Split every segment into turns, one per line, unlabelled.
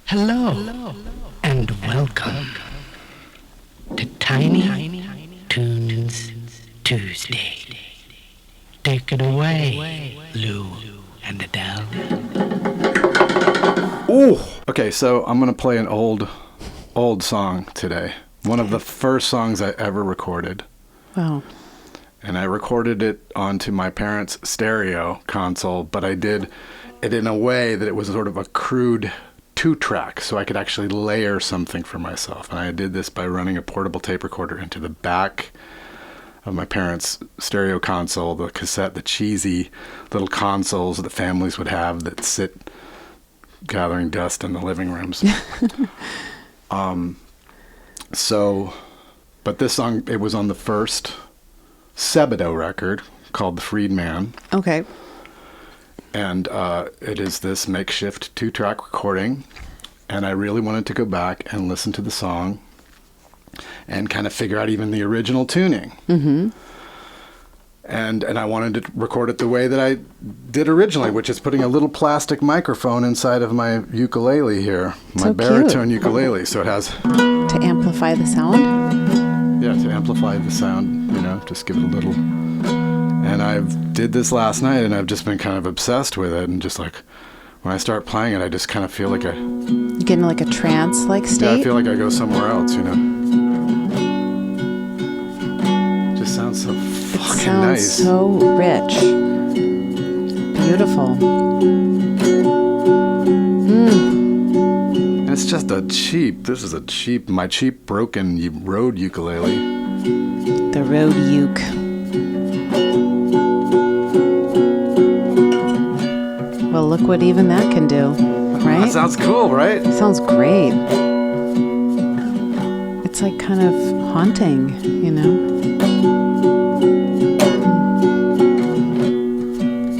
Hello, and welcome to Tiny Tunes Tuesday. Take it away, Lou and Adelle.
Ooh! Okay, so I'm going to play an old song today. One of the first songs I ever recorded.
Wow.
And I recorded it onto my parents' stereo console, but I did it in a way that it was sort of a crude 2-track, so I could actually layer something for myself. And I did this by running a portable tape recorder into the back of my parents' stereo console, the cassette, the cheesy little consoles that families would have that sit gathering dust in the living rooms. But this song, it was on the first Sebadoh record called The Freed Man.
Okay.
And it is this makeshift 2-track recording. And I really wanted to go back and listen to the song and kind of figure out even the original tuning.
Mm-hmm.
And I wanted to record it the way that I did originally, which is putting a little plastic microphone inside of my ukulele here, my baritone ukulele. So it has...
To amplify the sound?
Yeah, to amplify the sound, just give it a little... And I did this last night, and I've just been kind of obsessed with it. And just like, when I start playing it, I just kind of feel like
You get in like a trance-like state?
Yeah, I feel like I go somewhere else, It just sounds so fucking nice.
It sounds so rich. Beautiful.
And it's just my cheap broken Rode ukulele.
The Rode uke. Well, look what even that can do, right?
That sounds cool, right?
It sounds great. It's like kind of haunting,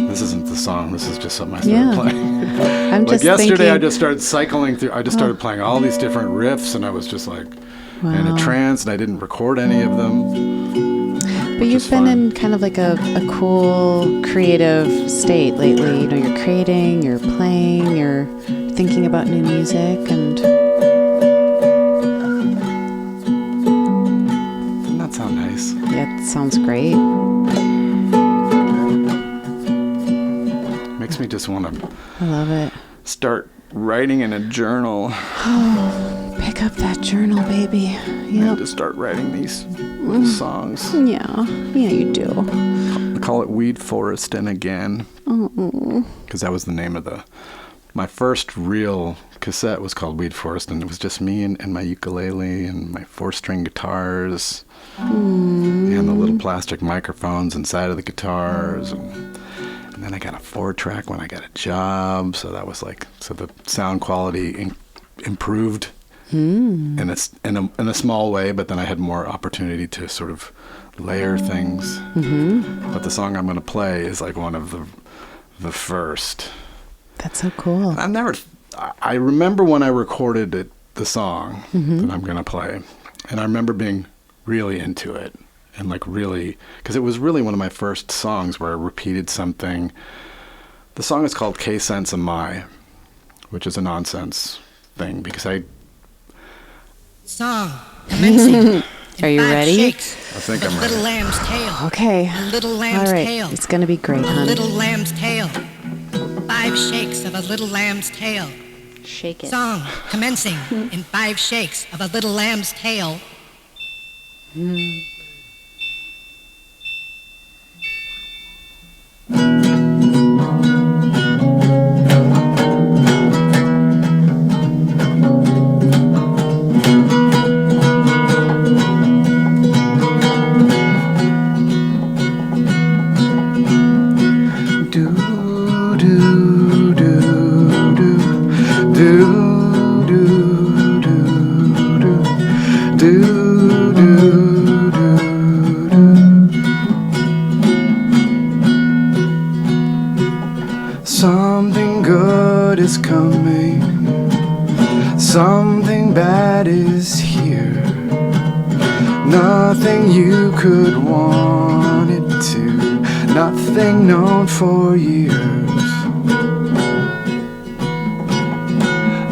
This isn't the song. This is just something I started playing.
I'm
like
just
yesterday,
thinking,
I just started cycling through. I just started playing all these different riffs, and I was just like in a trance, and I didn't record any of them.
But you've been in kind of like a cool creative state lately. You're creating, you're playing, you're thinking about new music, and
doesn't that sound nice?
Yeah, it sounds great.
Makes me just want to.
I love it.
Start writing in a journal.
Pick up that journal, baby. Yep.
Just start writing these songs.
Yeah, you do.
I call it Weed Forest and Again. Because that was the name of my first real cassette was called Weed Forest, and it was just me and my ukulele and my 4-string guitars and the little plastic microphones inside of the guitars. And then I got a 4-track when I got a job, so that was so the sound quality improved in a small way, but then I had more opportunity to sort of layer things. But the song I'm going to play is like one of the first.
That's so cool.
I remember when I recorded the song that I'm going to play, and I remember being really into it. And really, because it was really one of my first songs where I repeated something. The song is called K-Sensa-My, which is a nonsense thing because
Song commencing.
Are you ready?
I think I'm ready.
Little lamb's tail.
Okay.
A little lamb's
All right.
tail.
It's going to be great,
A
hon.
little lamb's tail. 5 shakes of a little lamb's tail.
Shake it.
Song commencing in 5 shakes of a little lamb's tail.
Something good is coming. Something bad is here. Nothing you could want it to. Nothing known for years.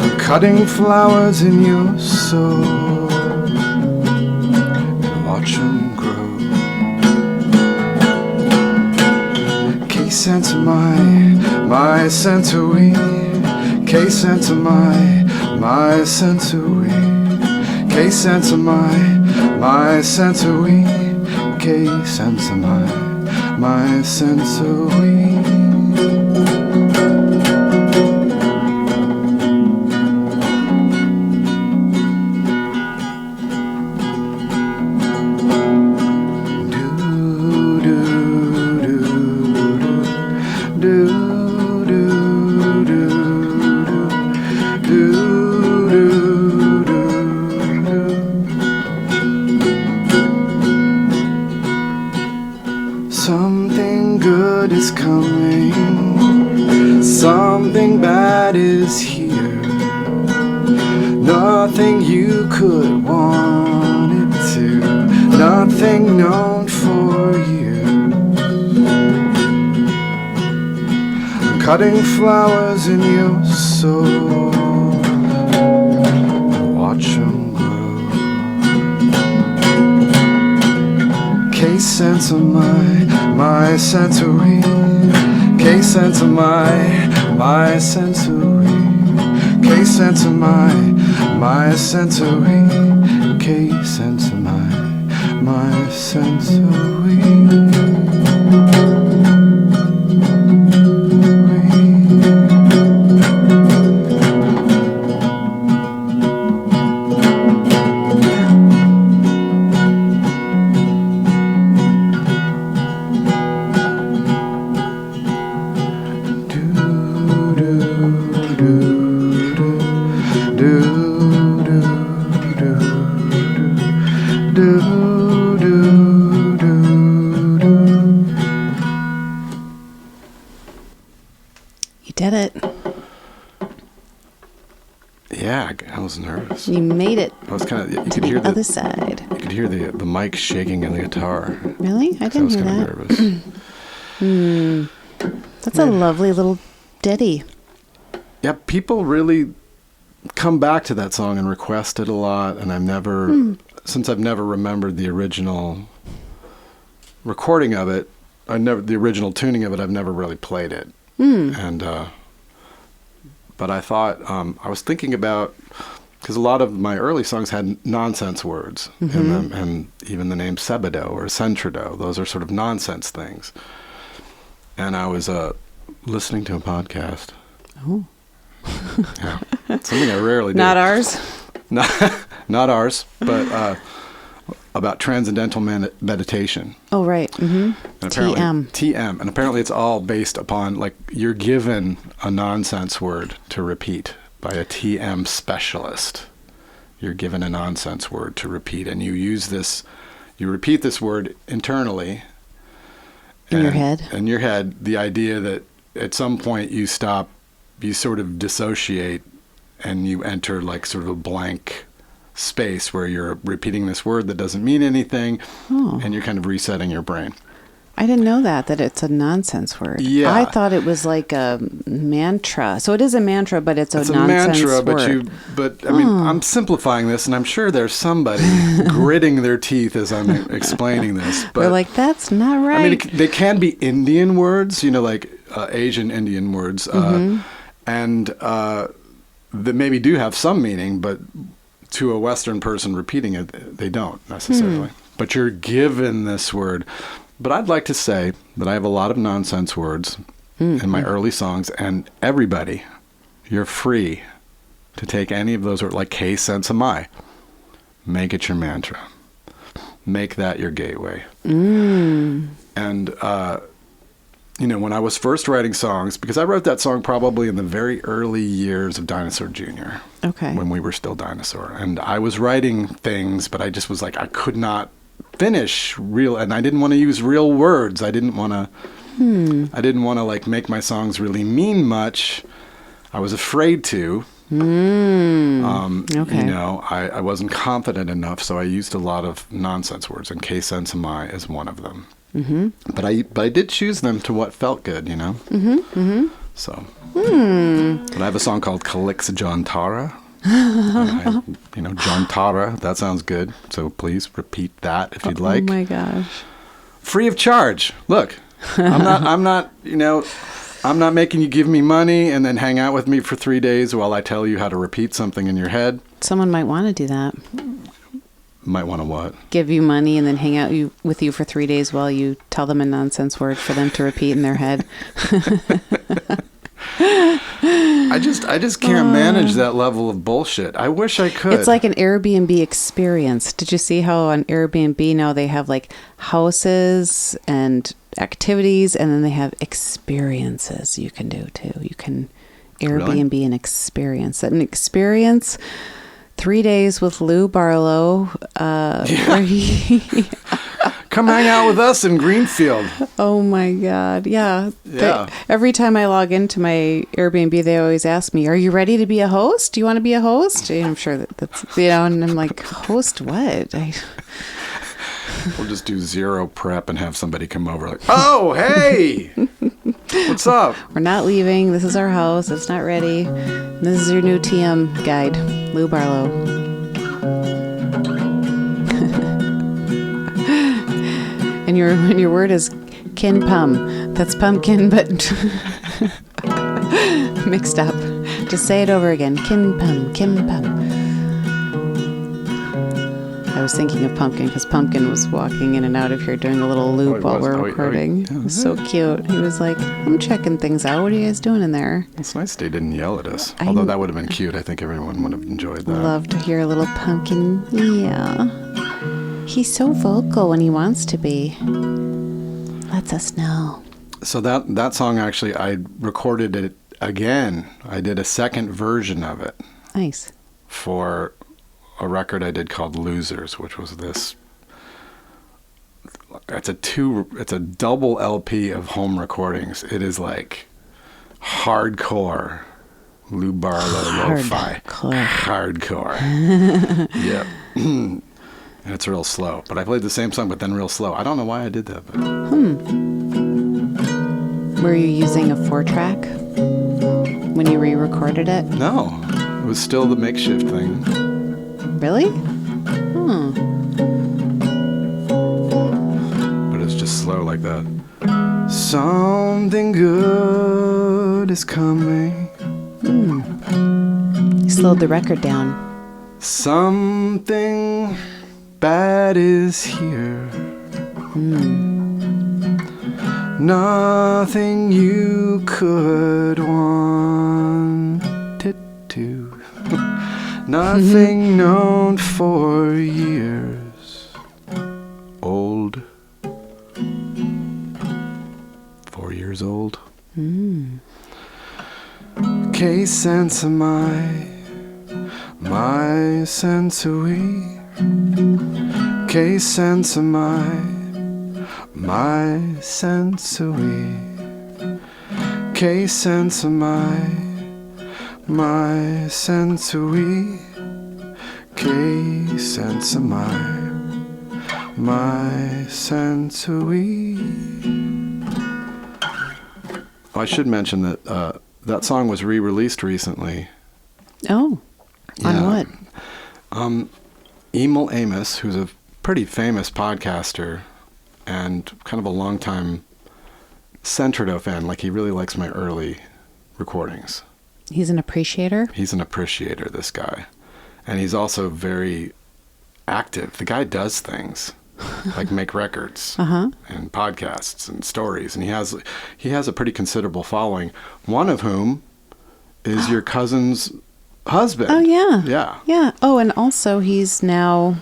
A cutting flowers in your soul and watch them grow. K-Sensa-My, my Sentridoh. K-Sensa-My, my Sentridoh. K-Sensa-My, my Sentridoh. K-Sensa-My, my Sentridoh. Something good is coming, something bad is here. Nothing you could want it to, nothing known for you. I'm cutting flowers in your soul, watch them grow. K-Sensa-My, my Sentridoh. K-Sensa-My, my Sentridoh. K-Sensa-My, my Sentridoh. K-Sensa-My, my Sentridoh.
You did it.
Yeah, I was nervous.
You made it
I was kind of. You
to
could
the
hear
other side.
You could hear the mic shaking in the guitar.
Really? I
I
didn't
was
hear
kind
that.
of nervous.
That's a lovely little ditty.
Yeah, people really come back to that song and request it a lot, and I've never, since I've never remembered the original recording of it, the original tuning of it, I've never really played it. And but I thought, I was thinking about, because a lot of my early songs had nonsense words in them, and even the name sebadoh or Sentridoh, those are sort of nonsense things. And I was listening to a podcast.
Oh.
Yeah, something I rarely do.
Not ours?
Not ours, but about Transcendental Meditation.
Oh, right. Mm-hmm.
And apparently,
TM.
TM. And apparently it's all based upon, like, you're given a nonsense word to repeat by a TM specialist. You're given a nonsense word to repeat, and you repeat this word internally.
In your head?
In your head, the idea that at some point you stop, you sort of dissociate, and you enter like sort of a blank space where you're repeating this word that doesn't mean anything, and you're kind of resetting your brain.
I didn't know that it's a nonsense word.
Yeah.
I thought it was like a mantra. So it is a mantra, but it's a nonsense
mantra,
word.
but I mean, I'm simplifying this, and I'm sure there's somebody gritting their teeth as I'm explaining this. But
we're like, that's not right.
I mean, they can be Indian words, like Asian Indian words, and that maybe do have some meaning, but to a Western person repeating it, they don't necessarily. But you're given this word. But I'd like to say that I have a lot of nonsense words in my early songs, and everybody, you're free to take any of those words, like K-Sensa-My. Make it your mantra. Make that your gateway. And, when I was first writing songs, because I wrote that song probably in the very early years of Dinosaur Jr.
Okay.
When we were still Dinosaur. And I was writing things, but I just was like, I could not finish and I didn't want to use real words. I didn't want to like make my songs really mean much. I was afraid to. Okay. I wasn't confident enough, so I used a lot of nonsense words, and K-Sensa-My is one of them. But I did choose them to what felt good, So. But I have a song called Calix John Tara. John Tara, that sounds good. So please repeat that if you'd like.
Oh my gosh.
Free of charge. Look, I'm not making you give me money and then hang out with me for 3 days while I tell you how to repeat something in your head.
Someone might want to do that.
Might want to what?
Give you money and then hang out with you for 3 days while you tell them a nonsense word for them to repeat in their head.
I just can't manage that level of bullshit. I wish I could.
It's like an Airbnb experience. Did you see how on Airbnb now they have like houses and activities, and then they have experiences you can do too. You can Airbnb an experience. An experience 3 days with Lou Barlow, where he...
Come hang out with us in Greenfield.
Oh my God. Yeah.
Yeah.
Every time I log into my Airbnb, they always ask me, are you ready to be a host? Do you want to be a host? And I'm sure that's, and I'm like, host what?
We'll just do zero prep and have somebody come over like, oh, hey, what's up?
We're not leaving. This is our house. It's not ready. And this is your new TM guide, Lou Barlow. And your word is kin pum. That's pumpkin, but mixed up. Just say it over again. Kin pum, kin pum. I was thinking of Pumpkin because Pumpkin was walking in and out of here doing a little loop while we're recording. It was so cute. He was like, I'm checking things out. What are you guys doing in there?
It's nice they didn't yell at us. Although that would have been cute. I think everyone would have enjoyed that.
Love to hear a little Pumpkin. Yeah. He's so vocal when he wants to be. Lets us know.
So that song, actually, I recorded it again. I did a second version of it.
Nice.
For a record I did called Losers, which was this. It's a double LP of home recordings. It is like hardcore Lou Barlow lo-fi. Hardcore. Yep. And it's real slow. But I played the same song, but then real slow. I don't know why I did that. But.
Were you using a 4-track when you re-recorded it?
No. It was still the makeshift thing.
Really?
But it's just slow like that. Something good is coming.
You slowed the record down.
Something bad is here. Nothing you could want it to. Nothing known for years. Old. 4 years old. K-Sensa-My. My sensui. K-Sensa-My, my sensui. K-Sensa-My, my sensui. K-Sensa-My, my sensui. I should mention that that song was re-released recently.
Oh, on what?
Emil Amos, who's a pretty famous podcaster and kind of a longtime Sentridoh fan, like he really likes my early recordings.
He's an appreciator?
He's an appreciator, this guy. And he's also very active. The guy does things, like make records and podcasts and stories. And he has a pretty considerable following, one of whom is your cousin's husband.
Oh, yeah.
Yeah.
Yeah. Oh, and also he's now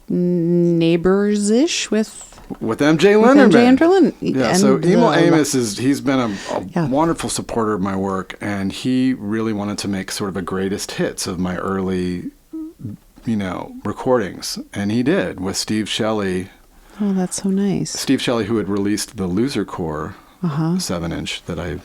neighbors-ish with
MJ Linderman. Yeah, so Emil Amos he's been a wonderful supporter of my work, and he really wanted to make sort of a greatest hits of my early, recordings. And he did with Steve Shelley. Oh,
that's so nice.
Steve Shelley, who had released the Loser Core 7-inch that I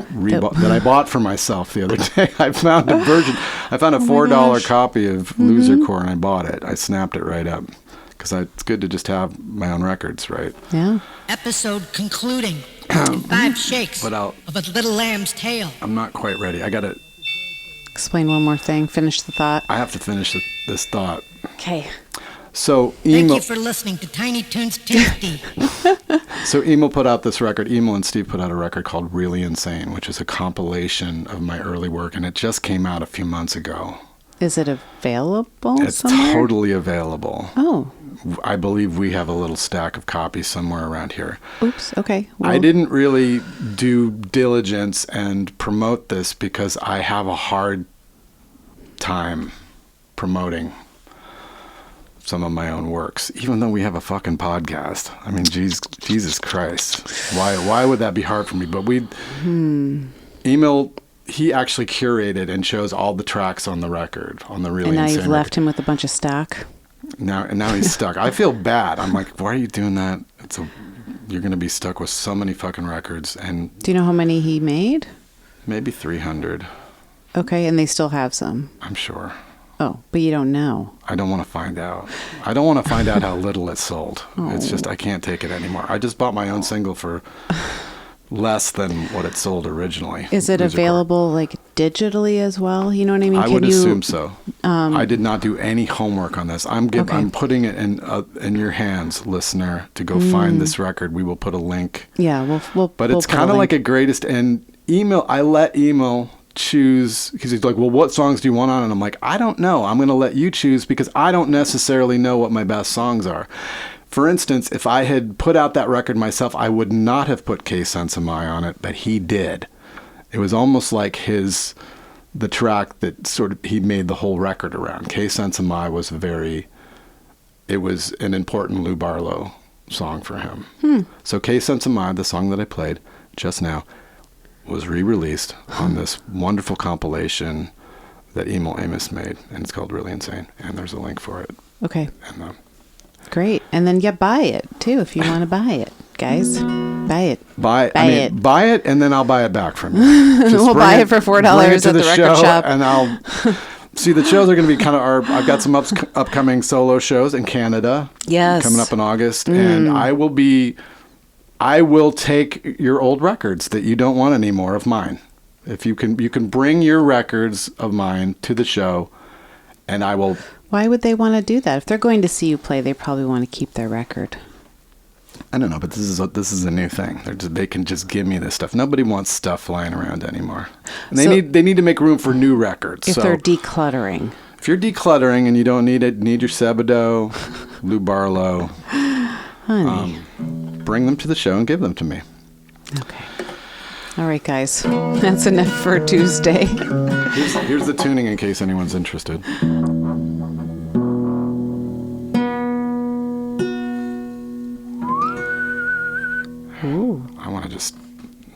bought for myself the other day. I found a version. I found a $4 copy of Loser Core, and I bought it. I snapped it right up because it's good to just have my own records, right?
Yeah.
Episode concluding. 5 shakes
of
a little lamb's tail.
I'm not quite ready. I gotta
explain one more thing. Finish the thought.
I have to finish this thought.
Okay.
So
Thank
Emil,
you for listening to Tiny Toons Tuesday.
so Emil put out this record. Emil and Steve put out a record called Really Insane, which is a compilation of my early work, and it just came out a few months ago.
Is it available
It's
somewhere?
totally available.
Oh.
I believe we have a little stack of copies somewhere around here.
Oops. Okay. Well,
I didn't really do diligence and promote this because I have a hard time promoting some of my own works, even though we have a fucking podcast. I mean, Jesus Christ. Why would that be hard for me? But Emil, he actually curated and shows all the tracks on the record, on the Really
And now
Insane
you've
record.
left him with a bunch of stock.
Now he's stuck. I feel bad. I'm like, why are you doing that? You're going to be stuck with so many fucking records. And
Do you know how many he made?
maybe 300,
Okay, and they still have some.
I'm sure.
Oh, but you don't know.
I don't want to find out. I don't want to find out how little it sold. It's just, I can't take it anymore. I just bought my own single for less than what it sold originally.
Is it
Music
available like digitally as well? You know what I mean?
I would assume so.
Um,
I did not do any homework on this. I'm putting it in your hands, listener, to go find this record. We will put a link.
Yeah, we'll
But
we'll
it's
put
kind of
link.
like a greatest. And I let Emil choose, because he's like, well, what songs do you want on? And I'm like, I don't know. I'm going to let you choose because I don't necessarily know what my best songs are. For instance, if I had put out that record myself, I would not have put K-Sensa-My on it, but he did. It was almost like the track that sort of he made the whole record around. K-Sensa-My was it was an important Lou Barlow song for him. So K-Sensa-My, the song that I played just now, was re-released on this wonderful compilation that Emil Amos made, and it's called Really Insane, and there's a link for it.
Okay,
And
great. And then buy it too if you want to buy it, guys. Buy it.
buy it, and then I'll buy it back from you.
We'll
bring
buy it for $4
bring it to
at the record
show,
shop.
and I'll see. The shows are going to be kind of I've got some upcoming solo shows in Canada.
Yes.
Coming up in August, and I will take your old records that you don't want anymore of mine. If you can bring your records of mine to the show, and I will.
Why would they want to do that? If they're going to see you play, they probably want to keep their record.
I don't know, but this is a new thing. They can just give me this stuff. Nobody wants stuff flying around anymore. And they need to make room for new records.
If they're decluttering.
If you're decluttering and you don't need it, need your Sebadoh, Lou Barlow,
Honey.
bring them to the show and give them to me.
Okay. All right, guys. That's enough for Tuesday.
Here's the tuning in case anyone's interested.
Ooh.
I want to just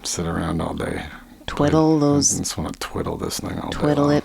sit around all day.
Twiddle
I
those.
just want to twiddle this thing all day
Twiddle
long.
it.